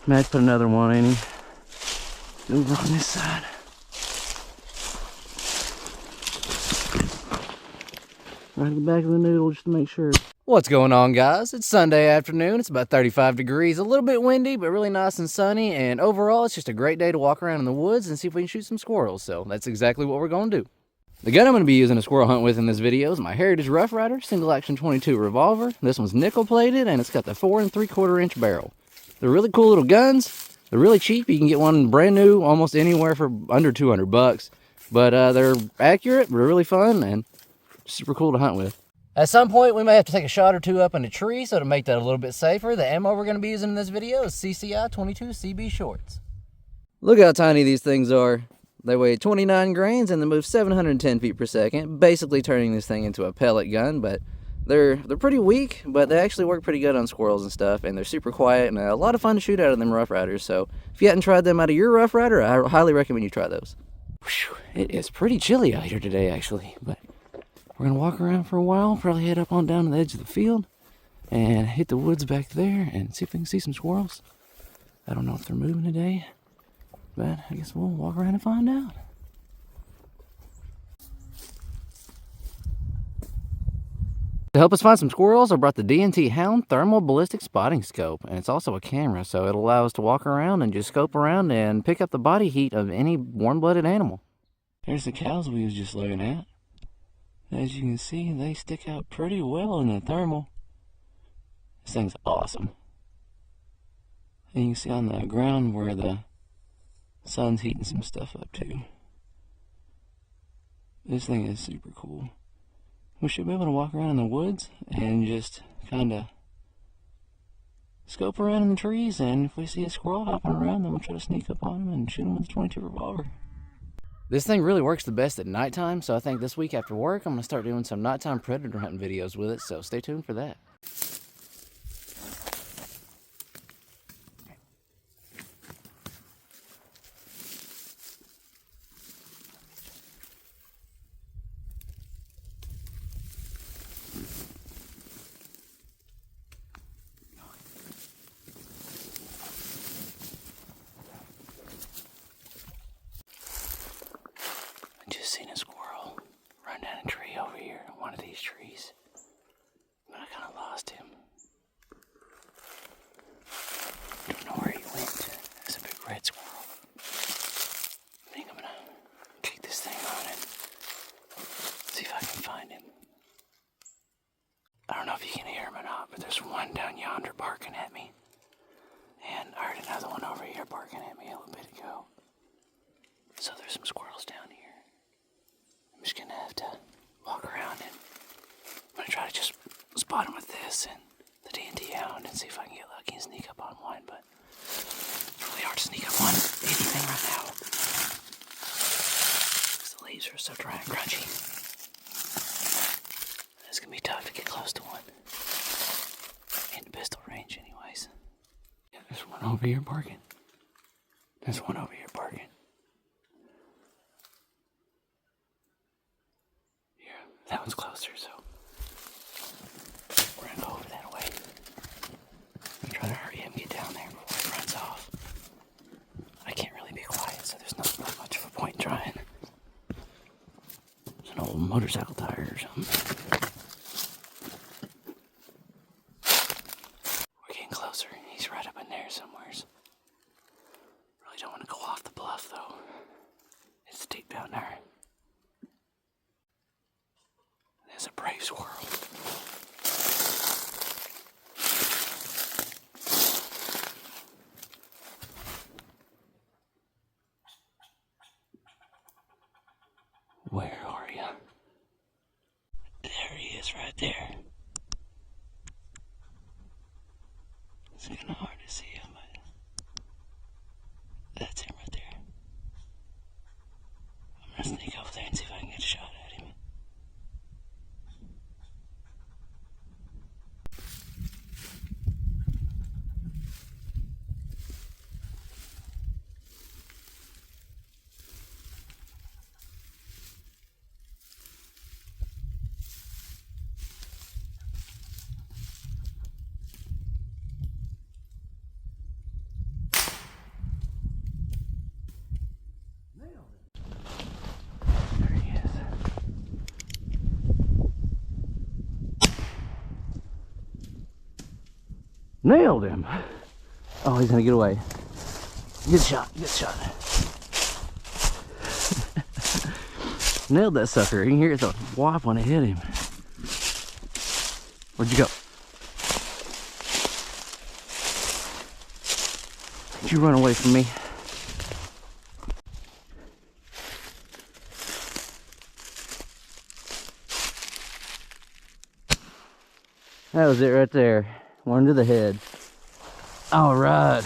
Matt put another one, ain't he? Over on this side. Right at the back of the noodle just to make sure. What's going on, guys? It's Sunday afternoon. It's about 35 degrees, a little bit windy, but really nice and sunny. And overall, it's just a great day to walk around in the woods and see if we can shoot some squirrels. So that's exactly what we're going to do. The gun I'm going to be using a squirrel hunt with in this video is my Heritage Rough Rider single action 22 revolver. This one's nickel plated and it's got the 4 3/4 inch barrel. They're really cool little guns. They're really cheap. You can get one brand new almost anywhere for under 200 bucks. But they're accurate, they're really fun, and super cool to hunt with. At some point, we may have to take a shot or two up in a tree, so to make that a little bit safer, the ammo we're going to be using in this video is CCI 22 CB shorts. Look how tiny these things are. They weigh 29 grains and they move 710 feet per second, basically turning this thing into a pellet gun, but they're pretty weak, but they actually work pretty good on squirrels and stuff, and they're super quiet and a lot of fun to shoot out of them Rough Riders. So if you hadn't tried them out of your Rough Rider, I highly recommend you try those. Whew, it is pretty chilly out here today, actually, but we're going to walk around for a while, probably head up on down to the edge of the field and hit the woods back there and see if we can see some squirrels. I don't know if they're moving today, but I guess we'll walk around and find out. To help us find some squirrels, I brought the DNT HOUND Thermal Ballistic Spotting Scope, and it's also a camera, so it'll allow us to walk around and just scope around and pick up the body heat of any warm-blooded animal. There's the cows we was just looking at. As you can see, they stick out pretty well in the thermal. This thing's awesome. And you can see on the ground where the sun's heating some stuff up too. This thing is super cool. We should be able to walk around in the woods and just kind of scope around in the trees, and if we see a squirrel hopping around, then we'll try to sneak up on him and shoot him with a 22 revolver. This thing really works the best at nighttime, so I think this week after work, I'm going to start doing some nighttime predator hunting videos with it, so stay tuned for that. Just seen a squirrel run down a tree over here, one of these trees, but I kind of lost him. Don't know where he went. It's a big red squirrel. I think I'm gonna kick this thing on and see if I can find him. I don't know if you can hear him or not, but there's one down yonder barking at me, and I heard another one over here barking at me a little bit ago. So there's some squirrels down here. I'm just gonna have to walk around and I'm gonna try to just spot him with this and the DNT HOUND and see if I can get lucky and sneak up on one, but it's really hard to sneak up on anything right now because the leaves are so dry and crunchy. It's gonna be tough to get close to one in pistol range anyways. Yeah, there's one over here barking. There's one over here barking. That one's closer, so we're gonna go over that way. I'm gonna try to hurry him get down there before he runs off. I can't really be quiet, so there's not much of a point in trying. There's an old motorcycle tire or something. We're getting closer. He's right up in there somewheres. Really don't want to go off the bluff though. It's deep down there. There's a brave squirrel. Where are you? Nailed him. Oh, he's gonna get away. Good shot, good shot. Nailed that sucker. You can hear it whop when it hit him. Where'd you go? Did you run away from me? That was it right there. One to the head. All right.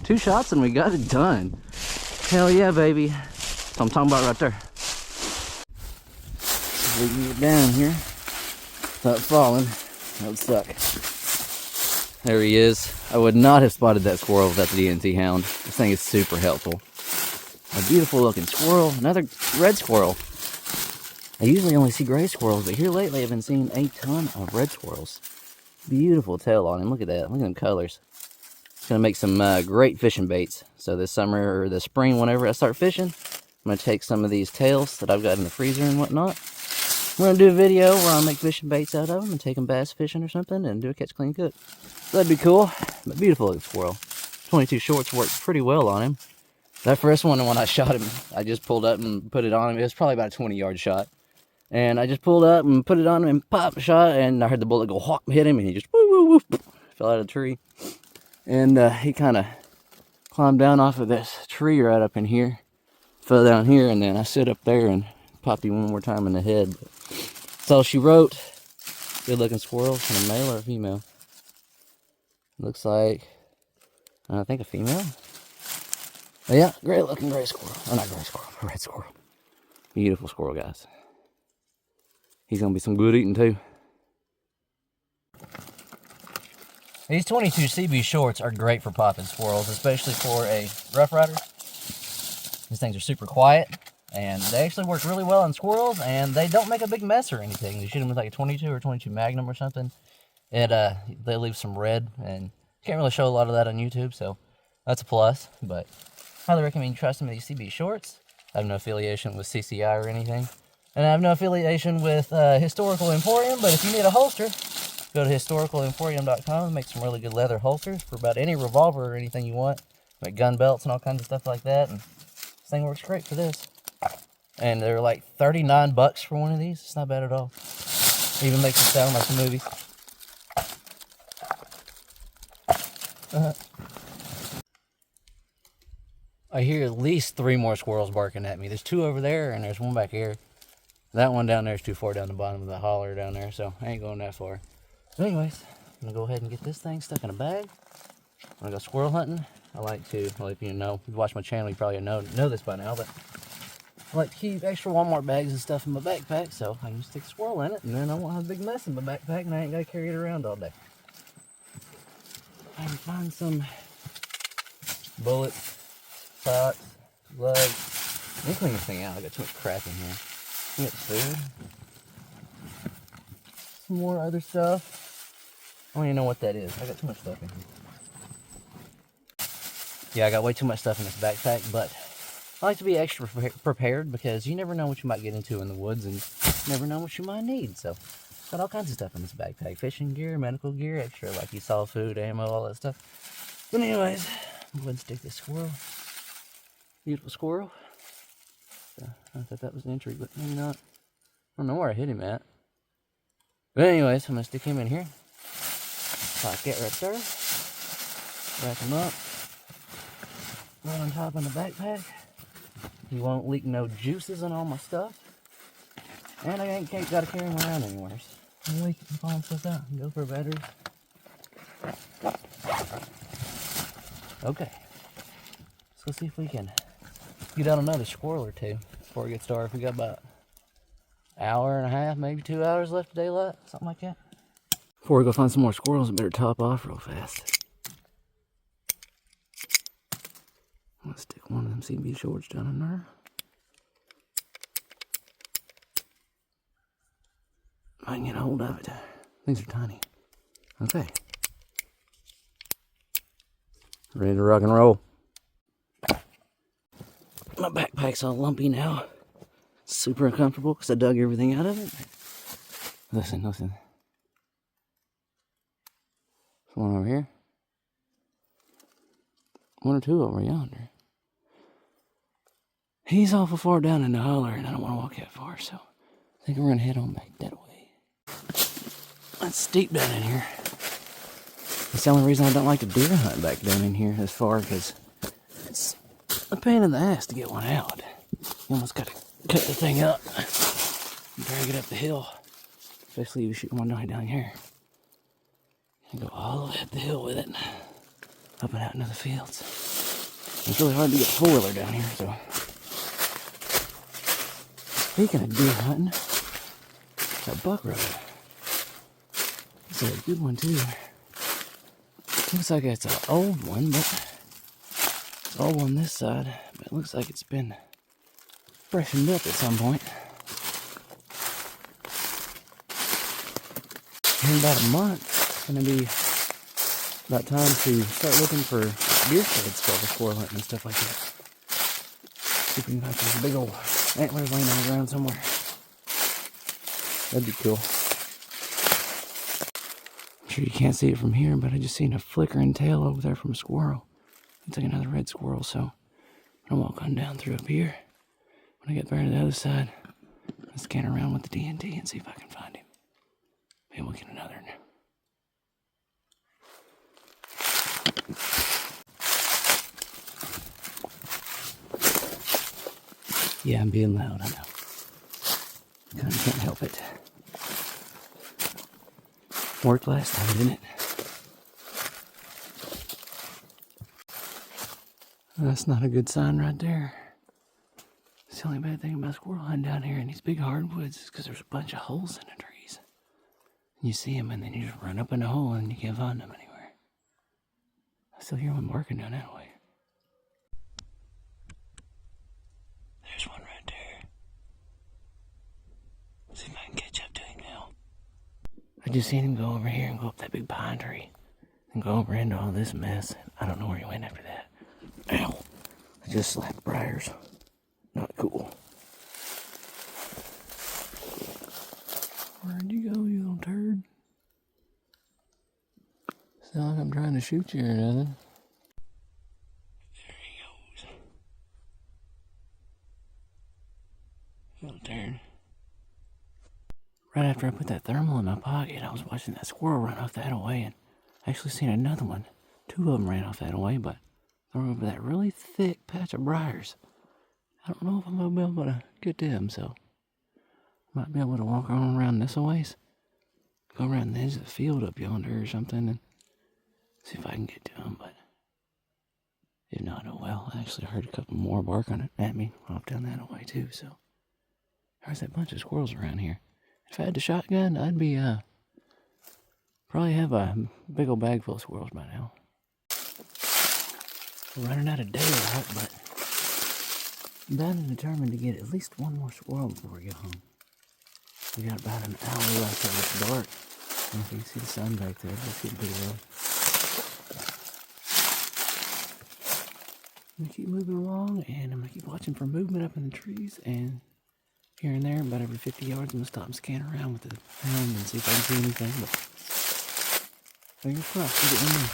2 shots and we got it done. Hell yeah, baby. That's what I'm talking about right there. We can get down here without falling. That would suck. There he is. I would not have spotted that squirrel without the DNT hound. This thing is super helpful. A beautiful looking squirrel. Another red squirrel. I usually only see gray squirrels, but here lately I've been seeing a ton of red squirrels. Beautiful tail on him. Look at that. Look at them colors. It's going to make some great fishing baits. So this summer or the spring, whenever I start fishing, I'm going to take some of these tails that I've got in the freezer and whatnot. We're going to do a video where I make fishing baits out of them and take them bass fishing or something and do a catch, clean, cook. So that'd be cool. But beautiful looking squirrel. 22 shorts worked pretty well on him. That first one, when I shot him, I just pulled up and put it on him. It was probably about a 20-yard shot. And I just pulled up and put it on him and pop, shot, and I heard the bullet go hawk, hit him, and he just woo, woo, woo, fell out of the tree. And he kind of climbed down off of this tree right up in here, fell down here, and then I sit up there and popped him one more time in the head. That's all she wrote. Good looking squirrel. Kind of male or a female? Looks like, I think a female. But yeah, great looking gray squirrel. Or not gray squirrel, red squirrel. Beautiful squirrel, guys. He's going to be some good eating, too. These 22 CB shorts are great for popping squirrels, especially for a Rough Rider. These things are super quiet, and they actually work really well on squirrels, and they don't make a big mess or anything. You shoot them with like a 22 or 22 Magnum or something, and they leave some red, and you can't really show a lot of that on YouTube, so that's a plus. But highly recommend you try some of these CB shorts. I have no affiliation with CCI or anything. And I have no affiliation with Historical Emporium, but if you need a holster, go to historicalemporium.com and make some really good leather holsters for about any revolver or anything you want. Like gun belts and all kinds of stuff like that. And this thing works great for this. And they're like 39 bucks for one of these. It's not bad at all. Even makes it sound like a movie. I hear at least 3 more squirrels barking at me. There's 2 over there and there's one back here. That one down there is too far down the bottom of the holler down there, so I ain't going that far. But anyways, I'm gonna go ahead and get this thing stuck in a bag. When I go squirrel hunting, I like to, well, if you know, if you watch my channel, you probably know this by now, but I like to keep extra Walmart bags and stuff in my backpack, so I can just stick a squirrel in it, and then I won't have a big mess in my backpack, and I ain't gotta carry it around all day. I can find some bullets, socks, gloves. Let me clean this thing out. I got too much crap in here. Get food. Some more other stuff. I don't even know what that is. I got too much stuff in here. Yeah, I got way too much stuff in this backpack, but I like to be extra prepared because you never know what you might get into in the woods and you never know what you might need. So, got all kinds of stuff in this backpack. Fishing gear, medical gear, extra, like you saw, food, ammo, all that stuff. But anyways, I'm going to stick this squirrel. Beautiful squirrel. So, I thought that was an entry, but maybe not. I don't know where I hit him at. But anyways, I'm going to stick him in here. Pocket right there. Wrap him up. Right on top of the backpack. He won't leak no juices in all my stuff. And I ain't got to carry him around anywhere. I'm leak and pull stuff out and go for a battery. Okay. Let's go see if we can get out another squirrel or 2 before it gets dark. We got about an hour and a half, maybe 2 hours left of daylight, something like that. Before we go find some more squirrels, I better top off real fast. I'm gonna stick one of them CB shorts down in there. I can get a hold of it. These are tiny. Okay. Ready to rock and roll. My backpack's all lumpy now. Super uncomfortable because I dug everything out of it. Listen. One over here. One or two of them are yonder. He's awful far down in the holler, and I don't want to walk that far, so I think we're going to head on back that way. It's steep down in here. That's the only reason I don't like to deer hunt back down in here as far, because it's a pain in the ass to get one out. You almost got to cut the thing up and drag it up the hill, especially if you shoot one down here. And go all the way up the hill with it, up and out into the fields. It's really hard to get a four-wheeler down here, so. Speaking of deer hunting, that buck road. It's a good one too. Looks like it's an old one, but it's old on this side, but it looks like it's been freshened up at some point. In about a month, it's going to be about time to start looking for deer sheds for the squirrel hunting and stuff like that. See if we can find some big old antlers laying on the ground somewhere. That'd be cool. I'm sure you can't see it from here, but I just seen a flickering tail over there from a squirrel. It's like another red squirrel, so I'm gonna walk on down through up here. When I get back to the other side, I'll scan around with the DNT and see if I can find him. Maybe we'll get another one. Yeah, I'm being loud, I know. Kinda can't help it. Worked last time, didn't it? That's not a good sign right there. It's the only bad thing about squirrel hunting down here in these big hardwoods is because there's a bunch of holes in the trees. You see them and then you just run up in the hole and you can't find them anywhere. I still hear one barking down that way. There's one right there. See if I can catch up to him now. I just seen him go over here and go up that big pine tree and go over into all this mess. I don't know where he went after that. Ow. I just slapped briars. Not cool. Where'd you go, you little turd? It's not like I'm trying to shoot you or nothing. There he goes. Little turd. Right after I put that thermal in my pocket, I was watching that squirrel run off that away, and I actually seen another one. Two of them ran off that away, but they were over that really thick patch of briars. I don't know if I'm going to be able to get to him, so I might be able to walk on around this a ways. Go around the edge of the field up yonder or something and see if I can get to him, but if not, oh well. I actually heard a couple more bark on it at me off down that way too, so there's that bunch of squirrels around here. If I had the shotgun, I'd be, probably have a big old bag full of squirrels by now. We're running out of daylight, but I'm down and determined to get at least one more squirrel before we get home. We got about an hour left till it's dark. And if you can see the sun back there, it's getting pretty low. I'm going to keep moving along, and I'm going to keep watching for movement up in the trees, and here and there, about every 50 yards, I'm going to stop and scan around with the hound and see if I can see anything, but fingers crossed, we'll get one more.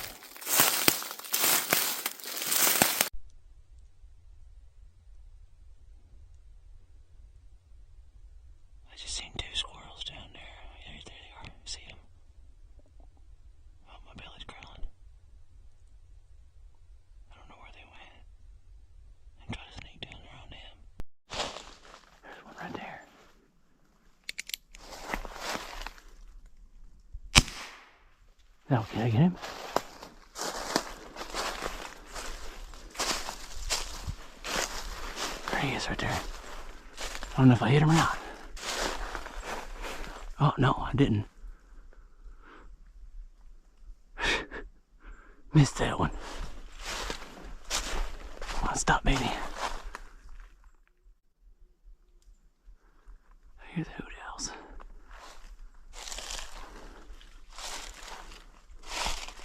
I just seen two squirrels down there. There they are. See them? Oh, my belly's growling. I don't know where they went. I'm trying to sneak down around them. There's one right there. Now, can I get him? There he is right there. I don't know if I hit him or not. Oh, no, I didn't. Missed that one. Come on, stop, baby. I hear the hoot owls.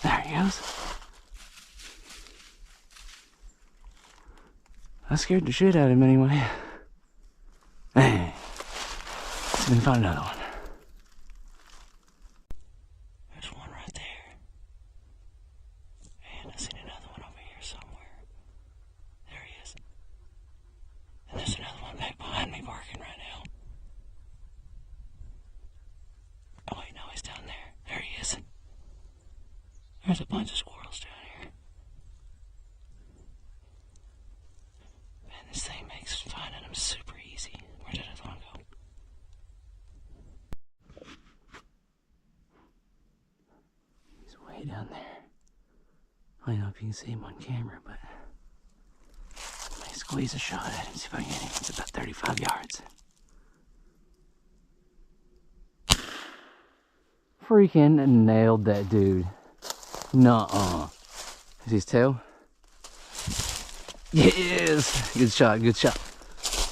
There he goes. I scared the shit out of him anyway. Hey, let's see if we can find another one. There's one right there. And I seen another one over here somewhere. There's a bunch of squirrels down here. Man, this thing makes finding them super easy. Where did that one go? He's way down there. I don't know if you can see him on camera, but let me squeeze a shot at him, see if I can get him. It's about 35 yards. Freaking nailed that dude. Nuh-uh. Is his tail? Yes! Good shot, good shot.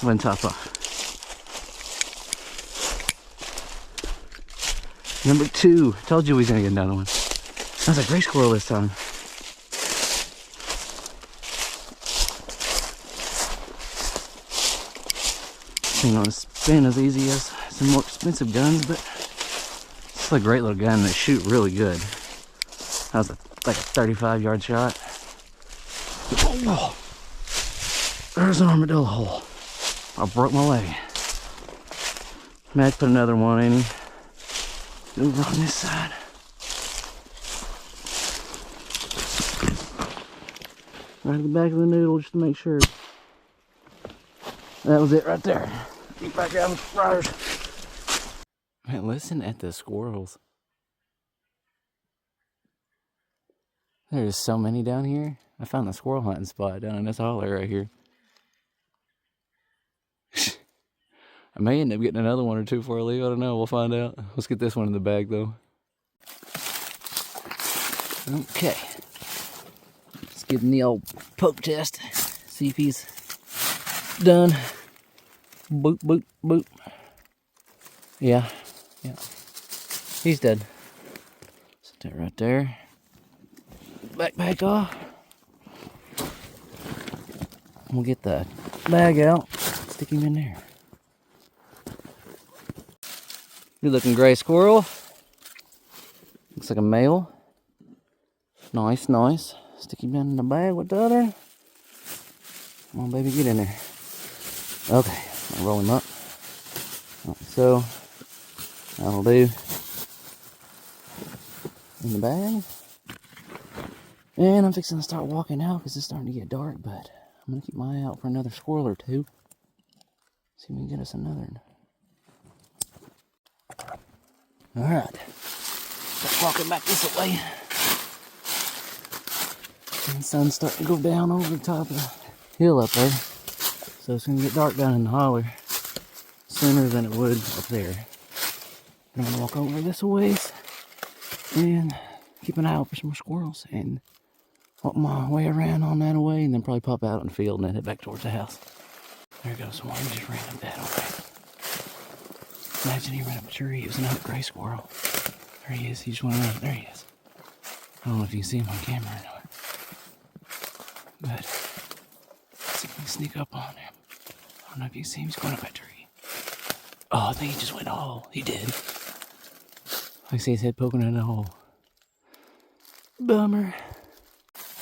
One top off. Number 2. Told you we was gonna get another one. That was a gray squirrel this time. Ain't gonna spin as easy as some more expensive guns, but it's a great little gun. They shoot really good. That was like a 35-yard shot. Oh, there's an armadillo hole. I broke my leg. Matt put another one in him. Over on this side. Right at the back of the noodle just to make sure. That was it right there. Get back out with the fryers. Man, listen at the squirrels. There's so many down here. I found the squirrel hunting spot down in this holler right here. I may end up getting another one or two before I leave. I don't know. We'll find out. Let's get this one in the bag, though. Okay. Let's give him the old poke test. See if he's done. Boop, boop, boop. Yeah. Yeah. He's dead. Set that right there. Backpack off. We'll get the bag out. Stick him in there. Good looking gray squirrel. Looks like a male. Nice, nice. Stick him in the bag with the other. Come on, baby, get in there. Okay, I'll roll him up. Like so. That'll do. In the bag. And I'm fixing to start walking out because it's starting to get dark, but I'm going to keep my eye out for another squirrel or two. See if we can get us another one. Alright. Start walking back this way. And the sun's starting to go down over the top of the hill up there. So it's going to get dark down in the holler sooner than it would up there. I'm going to walk over this ways and keep an eye out for some more squirrels and walk my way around on that way and then probably pop out in the field and then head back towards the house. There goes one. He just ran up that way. Imagine he ran up a tree. It was another gray squirrel. There he is. He just went around. There he is. I don't know if you can see him on camera or not. But let's see if we can sneak up on him. I don't know if you can see him. He's going up that tree. Oh, I think he just went in the hole. He did. I see his head poking in the hole. Bummer.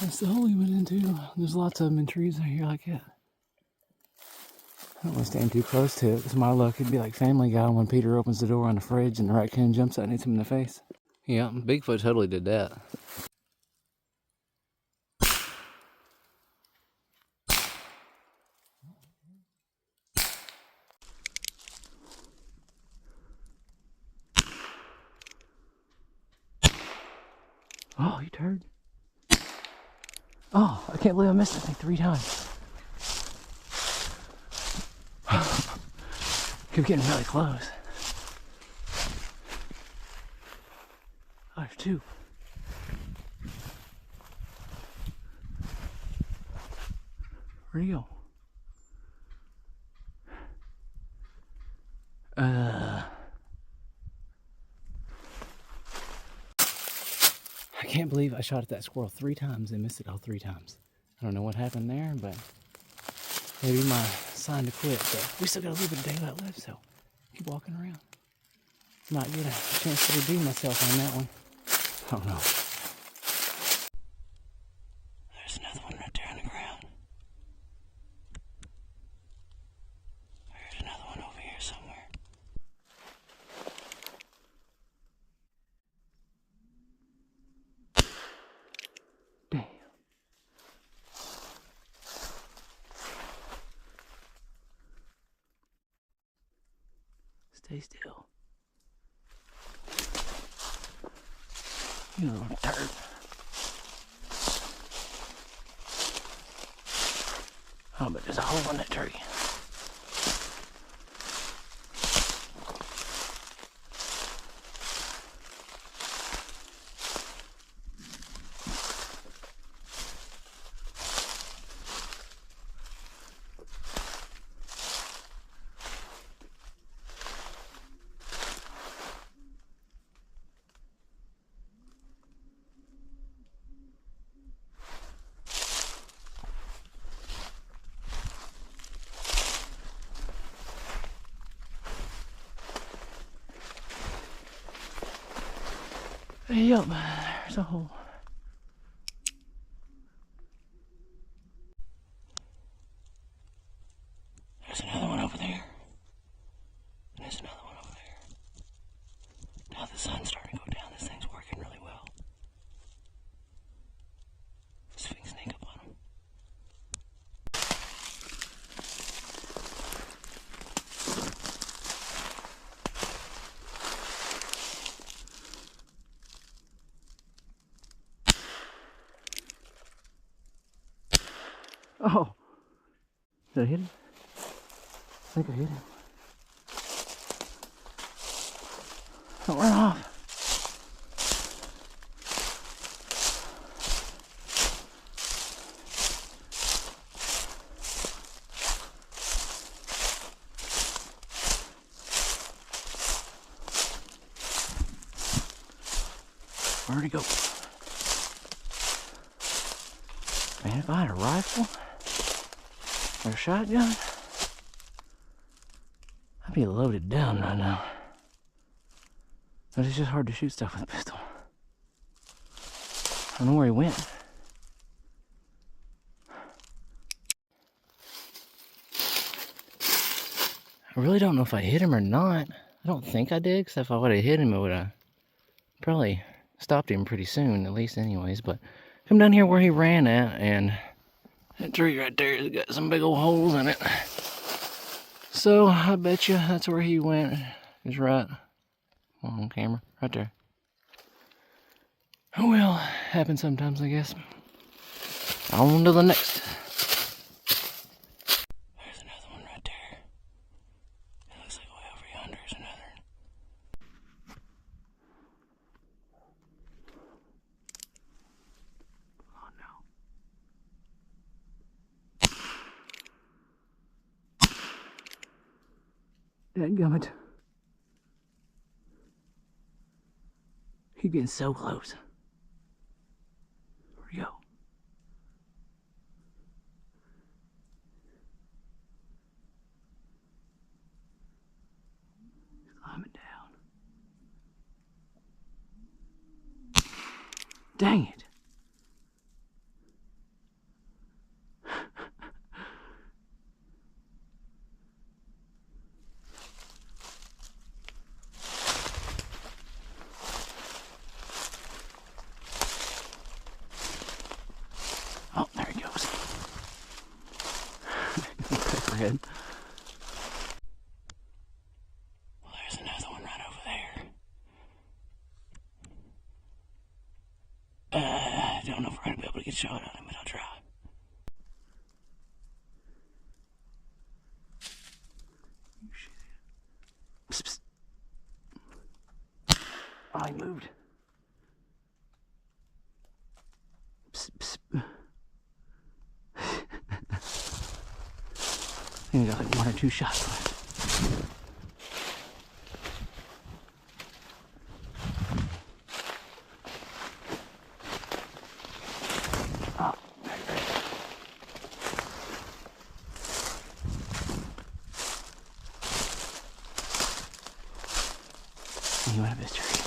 That's the hole he went into. There's lots of them in trees out here like that. I don't want to stand too close to it. It's my luck. It'd be like Family Guy when Peter opens the door on the fridge and the raccoon jumps out and hits him in the face. Yeah, Bigfoot totally did that. Oh, you turd. Oh, I can't believe I missed that thing 3 times. Keep getting really close. Oh, there's 2. Where'd he go? I can't believe I shot at that squirrel 3 times and missed it all 3 times. I don't know what happened there, but maybe my sign to quit. But we still got a little bit of daylight left, so keep walking around. Might get a chance to redeem myself on that one. I don't know. There's another one right there on the ground. There's another one over here somewhere. Stay still. You little turd. Oh, but there's a hole in that tree. Yup, there's a hole. There's another one over there. And there's another one over there. Now the sun's starting to go down. This thing's working really well. See if we can sneak up on him. Oh, did I hit him? I think I hit him. Don't run off. Where'd he go? Man, if I had a rifle or a shotgun, I'd be loaded down right now. But it's just hard to shoot stuff with a pistol. I don't know where he went. I really don't know if I hit him or not. I don't think I did, because if I would have hit him, it would have probably stopped him pretty soon, at least anyways. But come down here where he ran at, and that tree right there has got some big old holes in it. So I bet you that's where he went. He's right on camera, right there. Oh well, happens sometimes, I guess. On to the next. There's another one right there. It looks like way over yonder is another. Oh no. Dadgummit. He's getting so close. Where'd he go? He's climbing down. Dang it. Oh, there he goes. Pepperhead. Well, there's another one right over there. I don't know if we're going to be able to get a shot on him, but I'll try. Psst, psst. Oh, he moved. Psst, psst. I think I got like 1 or 2 shots left. Oh, there you go. He went up his tree.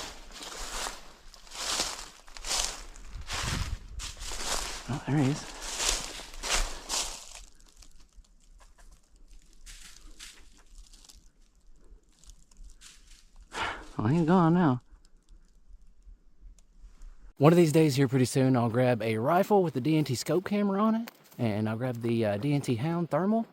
Oh, there he is. Well, he's gone now. One of these days here pretty soon, I'll grab a rifle with the DNT scope camera on it, and I'll grab the DNT HOUND thermal,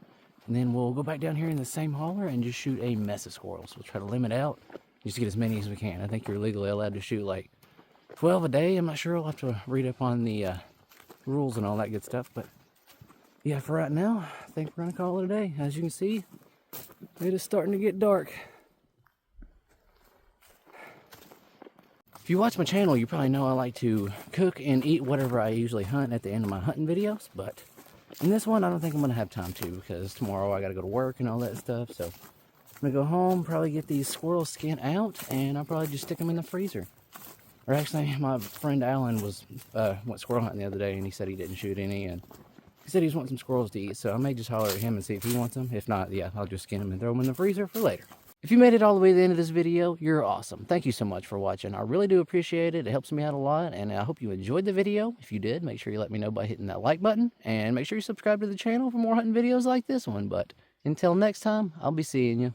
And then we'll go back down here in the same hauler and just shoot a mess of squirrels. We'll try to limit out, just to get as many as we can. I think you're legally allowed to shoot like 12 a day. I'm not sure. I'll have to read up on the rules and all that good stuff. But yeah, for right now, I think we're gonna call it a day. As you can see, it is starting to get dark. If you watch my channel, you probably know I like to cook and eat whatever I usually hunt at the end of my hunting videos, but in this one, I don't think I'm gonna have time to, because tomorrow I gotta go to work and all that stuff. So I'm gonna go home, probably get these squirrels skinned out, and I'll probably just stick them in the freezer. Or actually, my friend Alan went squirrel hunting the other day, and he said he didn't shoot any, and he said he just wants some squirrels to eat, so I may just holler at him and see if he wants them. If not, yeah, I'll just skin them and throw them in the freezer for later. If you made it all the way to the end of this video, you're awesome. Thank you so much for watching. I really do appreciate it. It helps me out a lot, and I hope you enjoyed the video. If you did, make sure you let me know by hitting that like button, and make sure you subscribe to the channel for more hunting videos like this one. But until next time, I'll be seeing you.